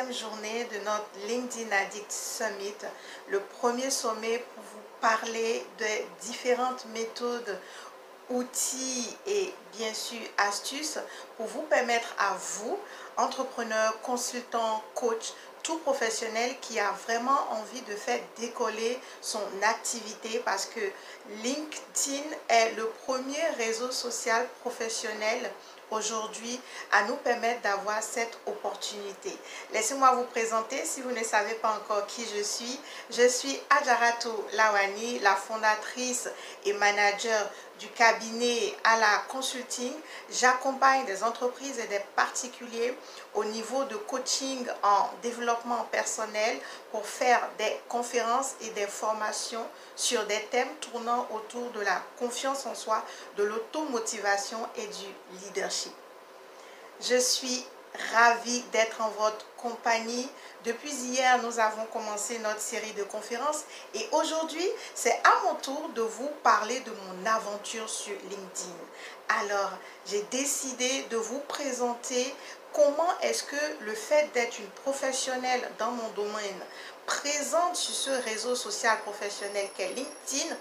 troisième journée de notre LinkedIn Addict Summit, le premier sommet pour vous parler des différentes méthodes, outils et bien sûr astuces pour vous permettre à vous, entrepreneurs, consultants, coachs, tout professionnel qui a vraiment envie de faire décoller son activité, parce que LinkedIn est le premier réseau social professionnel aujourd'hui à nous permettre d'avoir cette opportunité. Laissez-moi vous présenter si vous ne savez pas encore qui je suis. Je suis Adjaratou Lawani, la fondatrice et manager du cabinet à la consulting. J'accompagne des entreprises et des particuliers au niveau de coaching en développement personnel pour faire des conférences et des formations sur des thèmes tournant autour de la confiance en soi, de l'automotivation et du leadership. Je suis ravie d'être en votre compagnie. Depuis hier, nous avons commencé notre série de conférences et aujourd'hui, c'est à mon tour de vous parler de mon aventure sur LinkedIn. Alors, j'ai décidé de vous présenter comment est-ce que le fait d'être une professionnelle dans mon domaine, présente sur ce réseau social professionnel qu'est LinkedIn,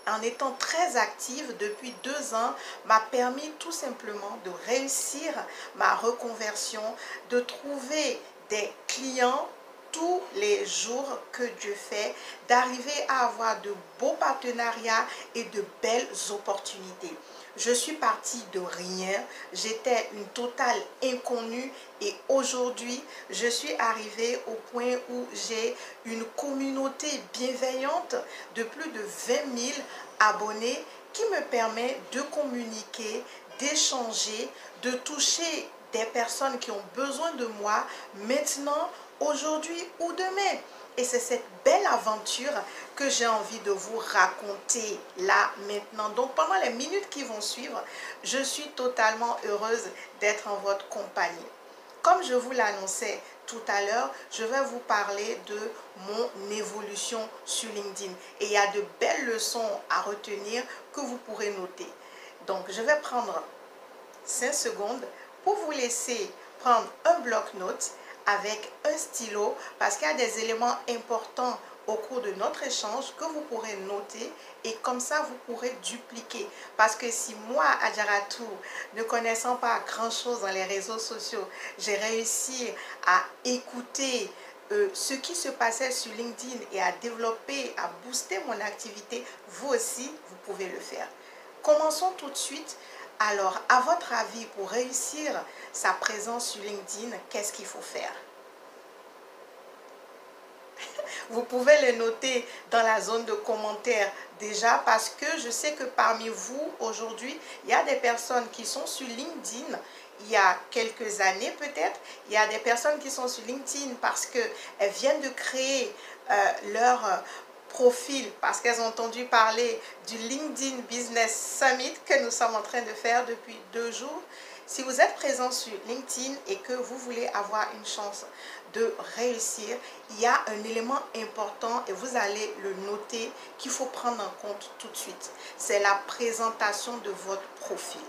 en étant très active depuis 2 ans, m'a permis tout simplement de réussir ma reconversion, de trouver des clients tous les jours que Dieu fait, d'arriver à avoir de beaux partenariats et de belles opportunités. Je suis partie de rien, j'étais une totale inconnue et aujourd'hui, je suis arrivée au point où j'ai une communauté bienveillante de plus de 20 000 abonnés qui me permet de communiquer, d'échanger, de toucher des personnes qui ont besoin de moi maintenant, aujourd'hui ou demain. Et c'est cette belle aventure que j'ai envie de vous raconter là, maintenant. Donc, pendant les minutes qui vont suivre, je suis totalement heureuse d'être en votre compagnie. Comme je vous l'annonçais tout à l'heure, je vais vous parler de mon évolution sur LinkedIn. Et il y a de belles leçons à retenir que vous pourrez noter. Donc, je vais prendre 5 secondes pour vous laisser prendre un bloc-notes avec un stylo, parce qu'il y a des éléments importants au cours de notre échange que vous pourrez noter et comme ça vous pourrez dupliquer. Parce que si moi, Adjaratou, ne connaissant pas grand-chose dans les réseaux sociaux, j'ai réussi à écouter ce qui se passait sur LinkedIn et à développer, à booster mon activité, vous aussi, vous pouvez le faire. Commençons tout de suite. Alors, à votre avis, pour réussir sa présence sur LinkedIn, qu'est-ce qu'il faut faire? Vous pouvez le noter dans la zone de commentaires déjà, parce que je sais que parmi vous, aujourd'hui, il y a des personnes qui sont sur LinkedIn il y a quelques années peut-être. Il y a des personnes qui sont sur LinkedIn parce qu'elles viennent de créer leur profil, parce qu'elles ont entendu parler du LinkedIn Business Summit que nous sommes en train de faire depuis 2 jours. Si vous êtes présent sur LinkedIn et que vous voulez avoir une chance de réussir, il y a un élément important et vous allez le noter qu'il faut prendre en compte tout de suite. C'est la présentation de votre profil.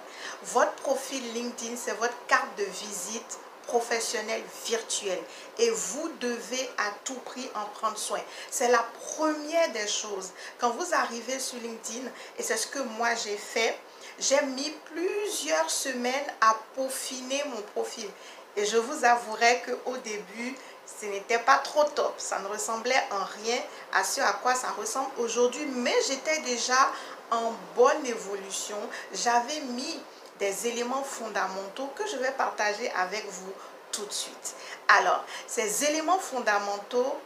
Votre profil LinkedIn, c'est votre carte de visite professionnelle virtuelle et vous devez à tout prix en prendre soin. C'est la première des choses. Quand vous arrivez sur LinkedIn, et c'est ce que moi j'ai fait, j'ai mis plusieurs semaines à peaufiner mon profil. Et je vous avouerai qu'au début, ce n'était pas trop top. Ça ne ressemblait en rien à ce à quoi ça ressemble aujourd'hui. Mais j'étais déjà en bonne évolution. J'avais mis des éléments fondamentaux que je vais partager avec vous tout de suite. Alors, ces éléments fondamentaux,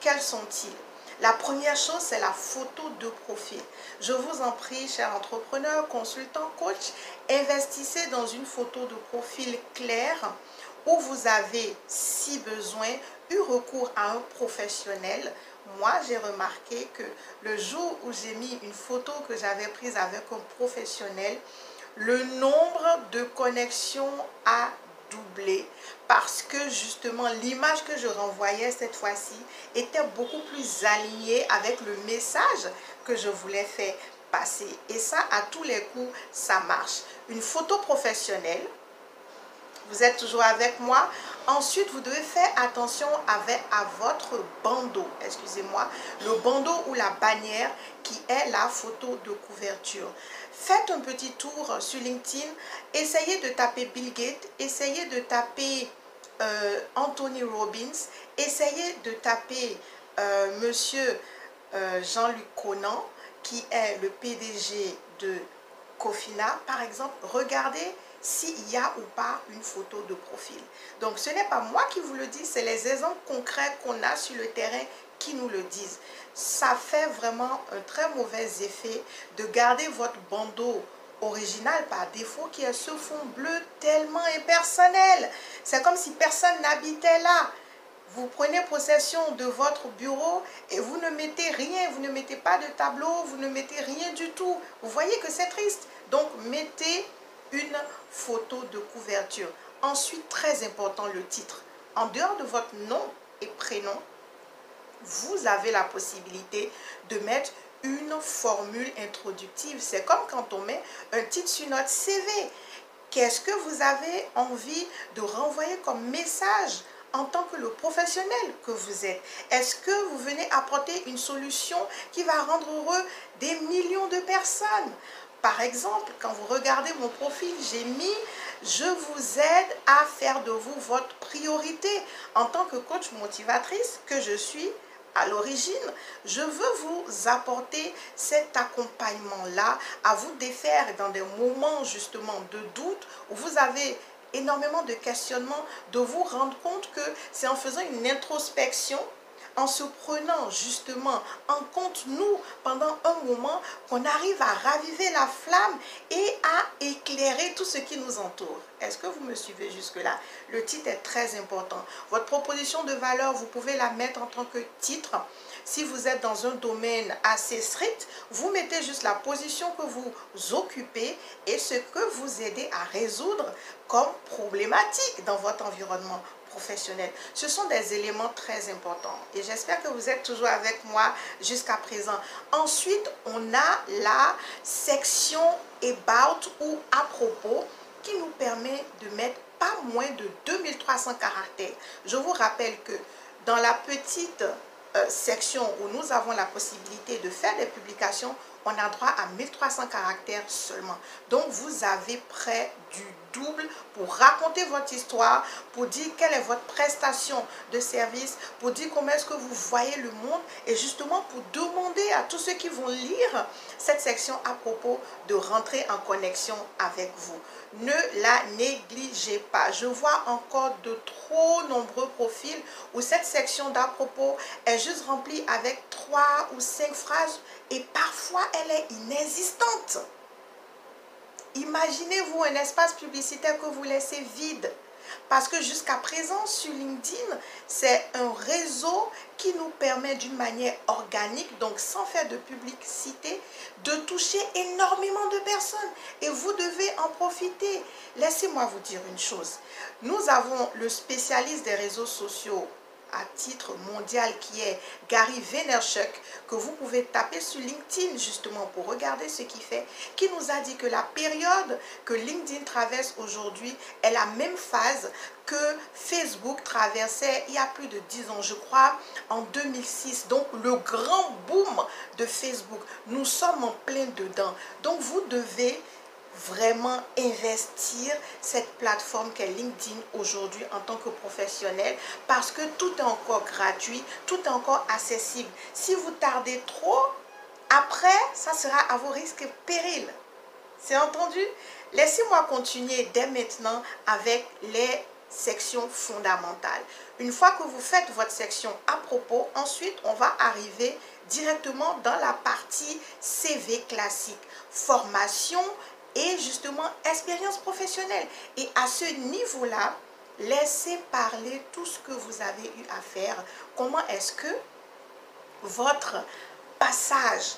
quels sont-ils? La première chose, c'est la photo de profil. Je vous en prie, chers entrepreneurs, consultants, coachs, investissez dans une photo de profil claire où vous avez, si besoin, eu recours à un professionnel. Moi, j'ai remarqué que le jour où j'ai mis une photo que j'avais prise avec un professionnel, le nombre de connexions a doublé, parce que justement l'image que je renvoyais cette fois-ci était beaucoup plus alignée avec le message que je voulais faire passer. Et ça, à tous les coups, ça marche. Une photo professionnelle, Vous êtes toujours avec moi. Ensuite, vous devez faire attention à votre bandeau, excusez-moi, le bandeau ou la bannière qui est la photo de couverture. Faites un petit tour sur LinkedIn, essayez de taper Bill Gates, essayez de taper Anthony Robbins, essayez de taper Monsieur Jean-Luc Conan, qui est le PDG de Cofina, par exemple. Regardez s'il y a ou pas une photo de profil. Donc ce n'est pas moi qui vous le dis, c'est les exemples concrets qu'on a sur le terrain qui nous le disent. Ça fait vraiment un très mauvais effet de garder votre bandeau original par défaut qui est ce fond bleu tellement impersonnel. C'est comme si personne n'habitait là. Vous prenez possession de votre bureau et vous ne mettez rien, vous ne mettez pas de tableau, vous ne mettez rien du tout. Vous voyez que c'est triste. Donc, mettez une photo de couverture. Ensuite, très important, le titre. En dehors de votre nom et prénom, vous avez la possibilité de mettre une formule introductive. C'est comme quand on met un titre sur notre CV. Qu'est-ce que vous avez envie de renvoyer comme message en tant que le professionnel que vous êtes? Est-ce que vous venez apporter une solution qui va rendre heureux des millions de personnes? Par exemple, quand vous regardez mon profil, j'ai mis « Je vous aide à faire de vous votre priorité ». En tant que coach motivatrice que je suis, à l'origine, je veux vous apporter cet accompagnement-là, à vous défaire dans des moments justement de doute où vous avez énormément de questionnements, de vous rendre compte que c'est en faisant une introspection, en se prenant justement en compte nous pendant un moment qu'on arrive à raviver la flamme et à éclairer tout ce qui nous entoure. Est-ce que vous me suivez jusque-là? Le titre est très important. Votre proposition de valeur, vous pouvez la mettre en tant que titre. Si vous êtes dans un domaine assez strict, vous mettez juste la position que vous occupez et ce que vous aidez à résoudre comme problématique dans votre environnement professionnel. Ce sont des éléments très importants et j'espère que vous êtes toujours avec moi jusqu'à présent. Ensuite, on a la section About ou à propos qui nous permet de mettre pas moins de 2300 caractères. Je vous rappelle que dans la petite section où nous avons la possibilité de faire des publications, on a droit à 1300 caractères seulement. Donc vous avez près du double pour raconter votre histoire, pour dire quelle est votre prestation de service, pour dire comment est-ce que vous voyez le monde et justement pour demander à tous ceux qui vont lire cette section à propos de rentrer en connexion avec vous. Ne la négligez pas. Je vois encore de trop nombreux profils où cette section d'à propos est juste remplie avec 3 ou 5 phrases et parfois elle est inexistante. Imaginez-vous un espace publicitaire que vous laissez vide. Parce que jusqu'à présent, sur LinkedIn, c'est un réseau qui nous permet d'une manière organique, donc sans faire de publicité, de toucher énormément de personnes. Et vous devez en profiter. Laissez-moi vous dire une chose. Nous avons le spécialiste des réseaux sociaux à titre mondial qui est Gary Vaynerchuk, que vous pouvez taper sur LinkedIn justement pour regarder ce qu'il fait, qui nous a dit que la période que LinkedIn traverse aujourd'hui est la même phase que Facebook traversait il y a plus de 10 ans, je crois, en 2006. Donc le grand boom de Facebook, nous sommes en plein dedans. Donc vous devez vraiment investir cette plateforme qu'est LinkedIn aujourd'hui en tant que professionnel parce que tout est encore gratuit, tout est encore accessible. Si vous tardez trop, après, ça sera à vos risques et périls. C'est entendu? Laissez-moi continuer dès maintenant avec les sections fondamentales. Une fois que vous faites votre section à propos, ensuite on va arriver directement dans la partie CV classique, formation et justement expérience professionnelle. Et à ce niveau-là, laissez parler tout ce que vous avez eu à faire. Comment est-ce que votre passage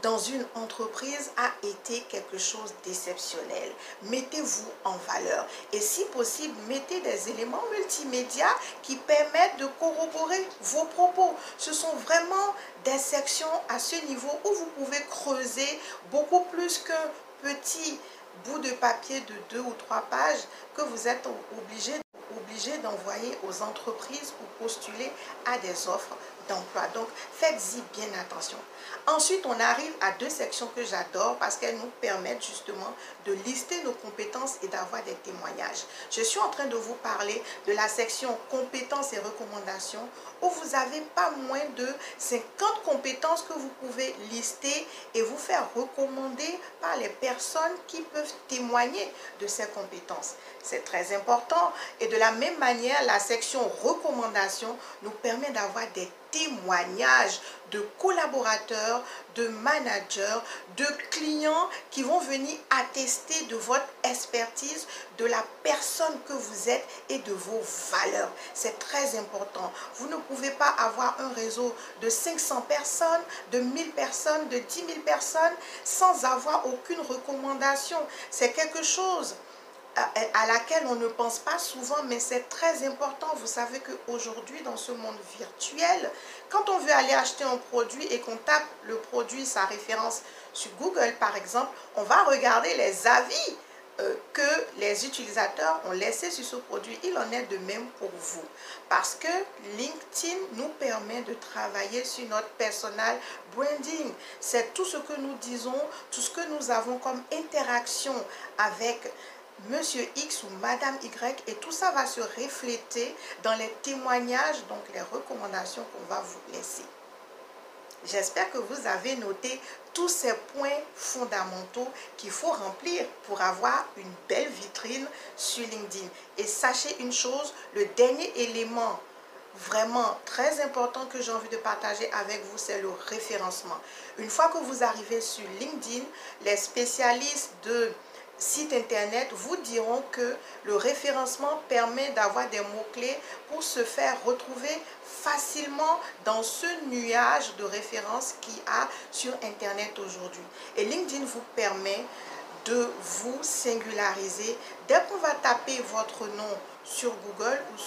dans une entreprise a été quelque chose d'exceptionnel. Mettez-vous en valeur. Et si possible, mettez des éléments multimédia qui permettent de corroborer vos propos. Ce sont vraiment des sections à ce niveau où vous pouvez creuser beaucoup plus qu'un petit bout de papier de 2 ou 3 pages que vous êtes obligé d'envoyer aux entreprises pour postuler à des offres d'emploi. Donc, faites-y bien attention. Ensuite, on arrive à 2 sections que j'adore parce qu'elles nous permettent justement de lister nos compétences et d'avoir des témoignages. Je suis en train de vous parler de la section compétences et recommandations où vous avez pas moins de 50 compétences que vous pouvez lister et vous faire recommander par les personnes qui peuvent témoigner de ces compétences. C'est très important. Et de la même manière, la section recommandations nous permet d'avoir des témoignages de collaborateurs, de managers, de clients qui vont venir attester de votre expertise, de la personne que vous êtes et de vos valeurs. C'est très important. Vous ne pouvez pas avoir un réseau de 500 personnes, de 1000 personnes, de 10 000 personnes sans avoir aucune recommandation. C'est quelque chose à laquelle on ne pense pas souvent, mais c'est très important. Vous savez qu'aujourd'hui, dans ce monde virtuel, quand on veut aller acheter un produit et qu'on tape le produit, sa référence sur Google, par exemple, on va regarder les avis que les utilisateurs ont laissé sur ce produit. Il en est de même pour vous. Parce que LinkedIn nous permet de travailler sur notre personal branding. C'est tout ce que nous disons, tout ce que nous avons comme interaction avec Monsieur X ou Madame Y, et tout ça va se refléter dans les témoignages, donc les recommandations qu'on va vous laisser. J'espère que vous avez noté tous ces points fondamentaux qu'il faut remplir pour avoir une belle vitrine sur LinkedIn. Et sachez une chose, le dernier élément vraiment très important que j'ai envie de partager avec vous, c'est le référencement. Une fois que vous arrivez sur LinkedIn, les spécialistes de sites internet vous diront que le référencement permet d'avoir des mots-clés pour se faire retrouver facilement dans ce nuage de références qu'il y a sur internet aujourd'hui. Et LinkedIn vous permet de vous singulariser. Dès qu'on va taper votre nom sur Google ou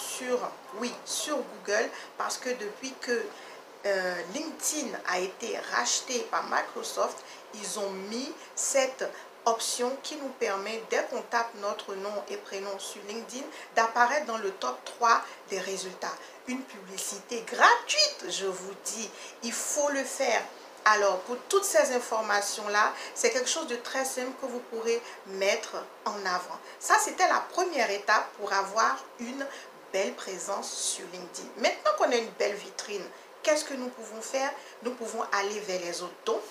sur Google, parce que depuis que LinkedIn a été racheté par Microsoft, ils ont mis cette option qui nous permet, dès qu'on tape notre nom et prénom sur LinkedIn, d'apparaître dans le top 3 des résultats. Une publicité gratuite, je vous dis, il faut le faire. Alors, pour toutes ces informations-là, c'est quelque chose de très simple que vous pourrez mettre en avant. Ça, c'était la première étape pour avoir une belle présence sur LinkedIn. Maintenant qu'on a une belle vitrine, qu'est-ce que nous pouvons faire? Nous pouvons aller vers les autres. Donc,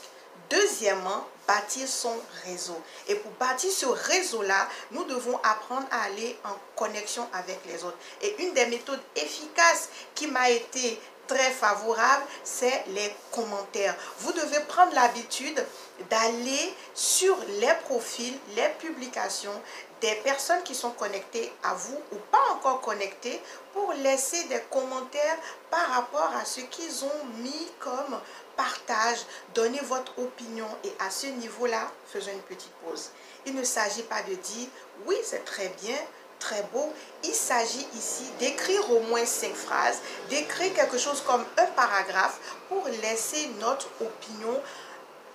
deuxièmement, bâtir son réseau. Et pour bâtir ce réseau-là, nous devons apprendre à aller en connexion avec les autres. Et une des méthodes efficaces qui m'a été très favorable, c'est les commentaires. Vous devez prendre l'habitude d'aller sur les profils, les publications des personnes qui sont connectées à vous ou pas encore connectées pour laisser des commentaires par rapport à ce qu'ils ont mis comme partage, donnez votre opinion. Et à ce niveau-là, faisons une petite pause. Il ne s'agit pas de dire oui, c'est très bien, très beau. Il s'agit ici d'écrire au moins 5 phrases, d'écrire quelque chose comme un paragraphe pour laisser notre opinion,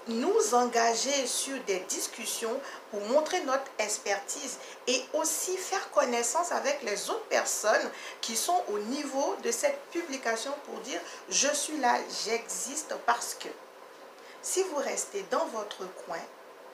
nous engager sur des discussions pour montrer notre expertise et aussi faire connaissance avec les autres personnes qui sont au niveau de cette publication pour dire je suis là, j'existe. Parce que si vous restez dans votre coin,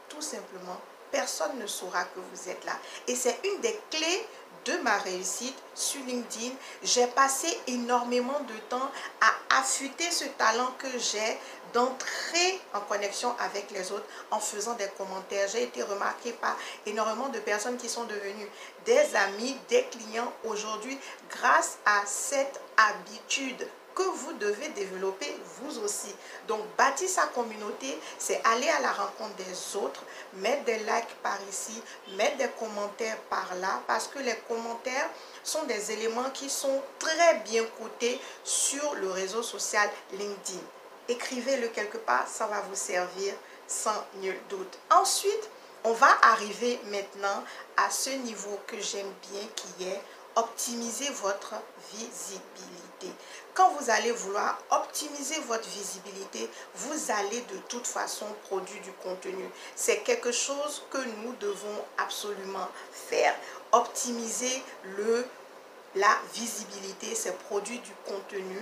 tout simplement, personne ne saura que vous êtes là. Et c'est une des clés de ma réussite sur LinkedIn. J'ai passé énormément de temps à affûter ce talent que j'ai d'entrer en connexion avec les autres en faisant des commentaires. J'ai été remarquée par énormément de personnes qui sont devenues des amis, des clients aujourd'hui grâce à cette habitude que vous devez développer vous aussi. Donc, bâtir sa communauté, c'est aller à la rencontre des autres, mettre des likes par ici, mettre des commentaires par là, parce que les commentaires sont des éléments qui sont très bien cotés sur le réseau social LinkedIn. Écrivez-le quelque part, ça va vous servir sans nul doute. Ensuite, on va arriver maintenant à ce niveau que j'aime bien qui est optimiser votre visibilité. Quand vous allez vouloir optimiser votre visibilité, vous allez de toute façon produire du contenu. C'est quelque chose que nous devons absolument faire. Optimiser la visibilité, c'est produire du contenu,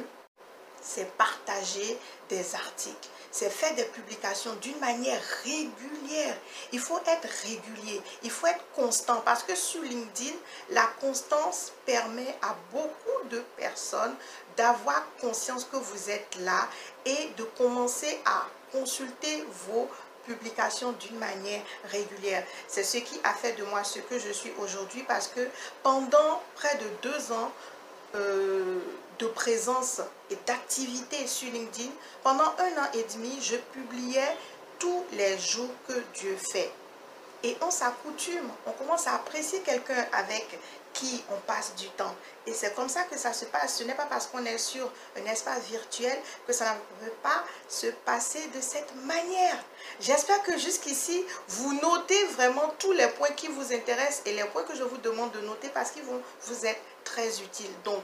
c'est partager des articles, c'est faire des publications d'une manière régulière. Il faut être régulier, il faut être constant parce que sur LinkedIn, la constance permet à beaucoup de personnes d'avoir conscience que vous êtes là et de commencer à consulter vos publications d'une manière régulière. C'est ce qui a fait de moi ce que je suis aujourd'hui parce que pendant près de 2 ans, de présence et d'activité sur LinkedIn, pendant 1 an et demi, je publiais tous les jours que Dieu fait. Et on s'accoutume, on commence à apprécier quelqu'un avec qui on passe du temps. Et c'est comme ça que ça se passe. Ce n'est pas parce qu'on est sur un espace virtuel que ça ne peut pas se passer de cette manière. J'espère que jusqu'ici, vous notez vraiment tous les points qui vous intéressent et les points que je vous demande de noter parce qu'ils vont vous être très utiles. Donc,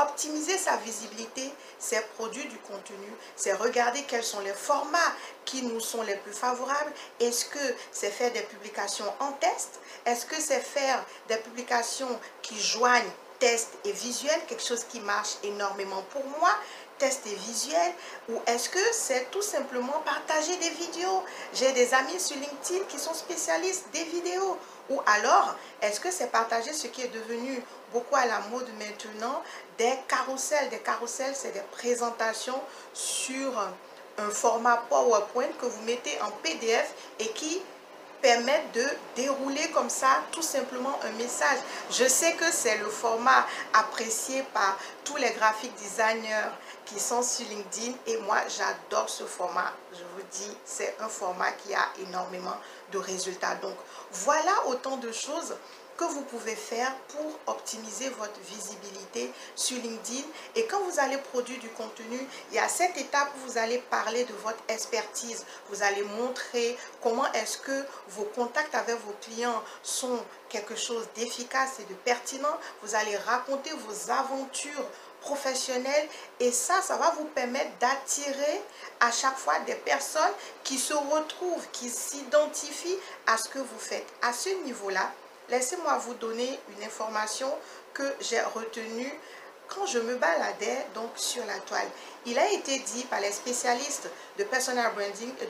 optimiser sa visibilité, c'est produire du contenu, c'est regarder quels sont les formats qui nous sont les plus favorables. Est-ce que c'est faire des publications en test? Est-ce que c'est faire des publications qui joignent test et visuel, quelque chose qui marche énormément pour moi, test et visuel, ou est-ce que c'est tout simplement partager des vidéos? J'ai des amis sur LinkedIn qui sont spécialistes des vidéos. Ou alors, est-ce que c'est partager ce qui est devenu beaucoup à la mode maintenant, des carousels? Des carousels, c'est des présentations sur un format PowerPoint que vous mettez en PDF et qui permettent de dérouler comme ça tout simplement un message. Je sais que c'est le format apprécié par tous les graphic designers qui sont sur LinkedIn et moi j'adore ce format. Je vous dis, c'est un format qui a énormément de résultats. Donc voilà autant de choses que vous pouvez faire pour optimiser votre visibilité sur LinkedIn. Et quand vous allez produire du contenu, il y a cette étape où vous allez parler de votre expertise. Vous allez montrer comment est-ce que vos contacts avec vos clients sont quelque chose d'efficace et de pertinent. Vous allez raconter vos aventures professionnelles et ça va vous permettre d'attirer à chaque fois des personnes qui se retrouvent, qui s'identifient à ce que vous faites. À ce niveau-là, laissez-moi vous donner une information que j'ai retenue quand je me baladais donc sur la toile. Il a été dit par les spécialistes de personal branding et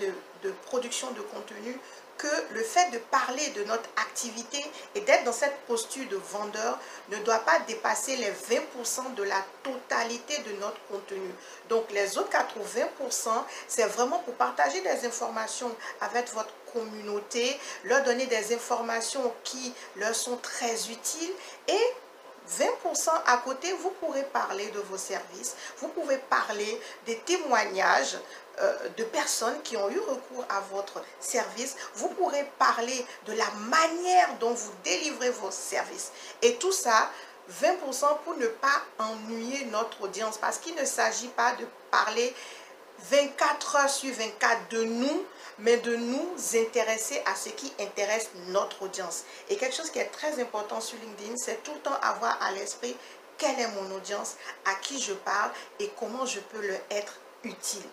de production de contenu que le fait de parler de notre activité et d'être dans cette posture de vendeur ne doit pas dépasser les 20% de la totalité de notre contenu. Donc les autres 80%, c'est vraiment pour partager des informations avec votre communauté, leur donner des informations qui leur sont très utiles et 20% à côté, vous pourrez parler de vos services, vous pouvez parler des témoignages de personnes qui ont eu recours à votre service, vous pourrez parler de la manière dont vous délivrez vos services. Et tout ça, 20% pour ne pas ennuyer notre audience, parce qu'il ne s'agit pas de parler 24 heures sur 24 de nous, mais de nous intéresser à ce qui intéresse notre audience. Et quelque chose qui est très important sur LinkedIn, c'est tout le temps avoir à l'esprit quelle est mon audience, à qui je parle et comment je peux leur être utile.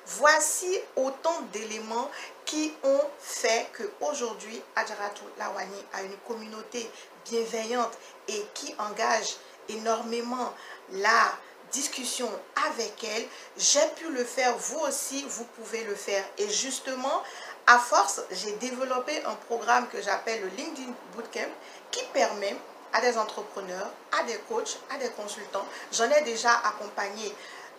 Voici autant d'éléments qui ont fait qu'aujourd'hui, Adjaratou Lawani a une communauté bienveillante et qui engage énormément la discussion avec elle. J'ai pu le faire, vous aussi vous pouvez le faire. Et justement, à force, j'ai développé un programme que j'appelle le LinkedIn Bootcamp qui permet à des entrepreneurs, à des coachs, à des consultants, j'en ai déjà accompagné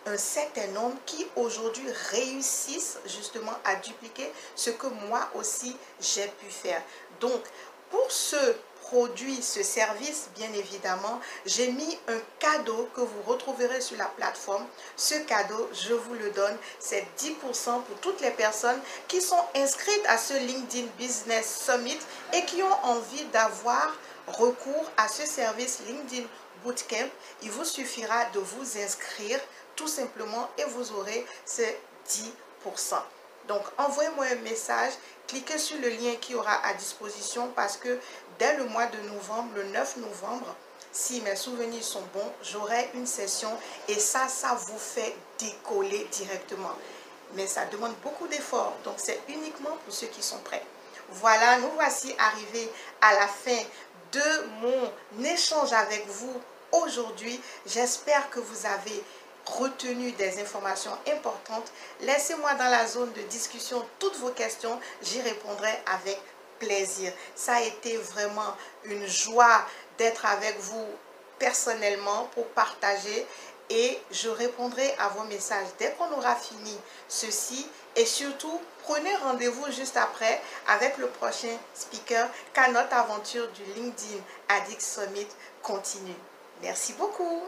un certain nombre qui aujourd'hui réussissent justement à dupliquer ce que moi aussi j'ai pu faire. Donc pour ce produit, ce service, bien évidemment, j'ai mis un cadeau que vous retrouverez sur la plateforme. Ce cadeau, je vous le donne, c'est 10% pour toutes les personnes qui sont inscrites à ce LinkedIn Business Summit et qui ont envie d'avoir recours à ce service LinkedIn Bootcamp. Il vous suffira de vous inscrire tout simplement et vous aurez ces 10%. Donc envoyez-moi un message, cliquez sur le lien qui aura à disposition parce que dès le mois de novembre, le 9 novembre, si mes souvenirs sont bons, j'aurai une session et ça vous fait décoller directement. Mais ça demande beaucoup d'efforts, donc c'est uniquement pour ceux qui sont prêts. Voilà, nous voici arrivés à la fin de mon échange avec vous aujourd'hui. J'espère que vous avez retenu des informations importantes. Laissez-moi dans la zone de discussion toutes vos questions, j'y répondrai avec plaisir. Ça a été vraiment une joie d'être avec vous personnellement pour partager et je répondrai à vos messages dès qu'on aura fini ceci et surtout prenez rendez-vous juste après avec le prochain speaker car notre aventure du LinkedIn Addict Summit continue. Merci beaucoup.